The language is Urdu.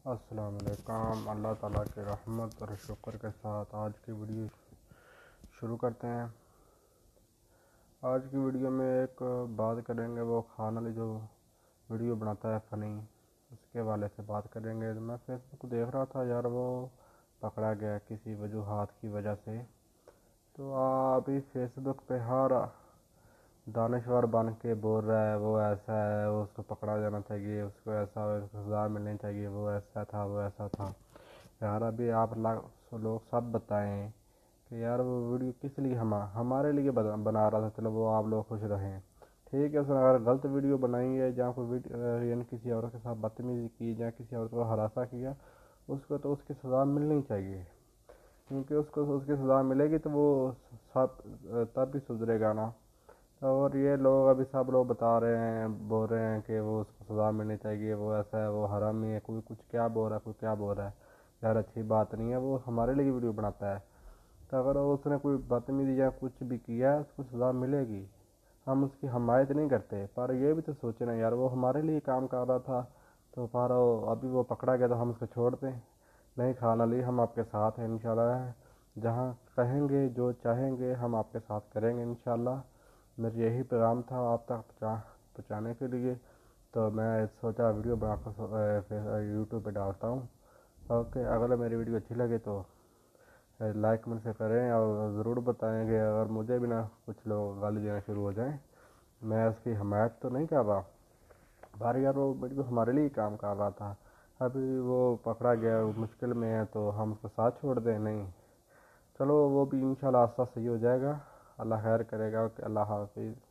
السلام علیکم۔ اللہ تعالیٰ کے رحمت اور شکر کے ساتھ آج کی ویڈیو شروع کرتے ہیں۔ آج کی ویڈیو میں ایک بات کریں گے، وہ خان علی جو ویڈیو بناتا ہے فنی، اس کے حوالے سے بات کریں گے۔ میں فیس بک دیکھ رہا تھا یار، وہ پکڑا گیا کسی وجوہات کی وجہ سے۔ تو ابھی فیس بک پہ ہر دانشور بن کے بول رہا ہے وہ ایسا ہے، وہ اس کو پکڑا جانا چاہیے، اس کو ایسا سزا ملنی چاہیے، وہ ایسا تھا وہ ایسا تھا۔ یار ابھی آپ لوگ سب بتائیں کہ یار وہ ویڈیو کس لیے ہمارے لیے بنا رہا تھا۔ چلو وہ آپ لوگ خوش رہیں، ٹھیک ہے۔ اس نے اگر غلط ویڈیو بنائی ہے، جہاں کوئی یعنی کسی عورت کے ساتھ بدتمیزی کی، یا کسی عورت کو ہراساں کیا، اس کو تو اس کی سزا ملنی چاہیے، کیونکہ اس کو اس کی سزا ملے گی تو وہ تب بھی سدھرے گا نا۔ اور یہ لوگ ابھی سب لوگ بتا رہے ہیں، بول رہے ہیں کہ وہ اس کو سزا ملنی چاہیے، وہ ایسا ہے، وہ حرامی ہے، کوئی کچھ کیا بول رہا ہے، کوئی کیا بول رہا ہے۔ یار اچھی بات نہیں ہے، وہ ہمارے لیے ویڈیو بناتا ہے، تو اگر اس نے کوئی بدتمیزی یا کچھ بھی کیا ہے، اس کو سزا ملے گی۔ ہم اس کی حمایت نہیں کرتے، پر یہ بھی تو سوچنا یار، وہ ہمارے لیے کام کر رہا تھا، تو پر ابھی وہ پکڑا گیا تو ہم اس کو چھوڑ دیں؟ نہیں خان علی، ہم آپ کے ساتھ ہیں انشاءاللہ۔ جہاں کہیں گے، جو چاہیں گے، ہم آپ کے ساتھ کریں گے انشاءاللہ۔ میرا یہی پیغام تھا آپ تک پہنچانے کے لیے، تو میں سوچا ویڈیو بنا کر یوٹیوب پہ ڈالتا ہوں۔ اوکے، اگر میری ویڈیو اچھی لگے تو لائک مجھ سے کریں، اور ضرور بتائیں کہ اگر مجھے بھی نہ کچھ لوگ گالی دینا شروع ہو جائیں، میں اس کی حمایت تو نہیں کر رہا، بار یار وہ ویڈیو ہمارے لیے کام کر رہا تھا۔ ابھی وہ پکڑا گیا، وہ مشکل میں ہے، تو ہم اس کو ساتھ چھوڑ دیں؟ نہیں، چلو وہ بھی انشاءاللہ آستہ صحیح ہو جائے گا، اللہ خیر کرے گا۔ اللہ حافظ۔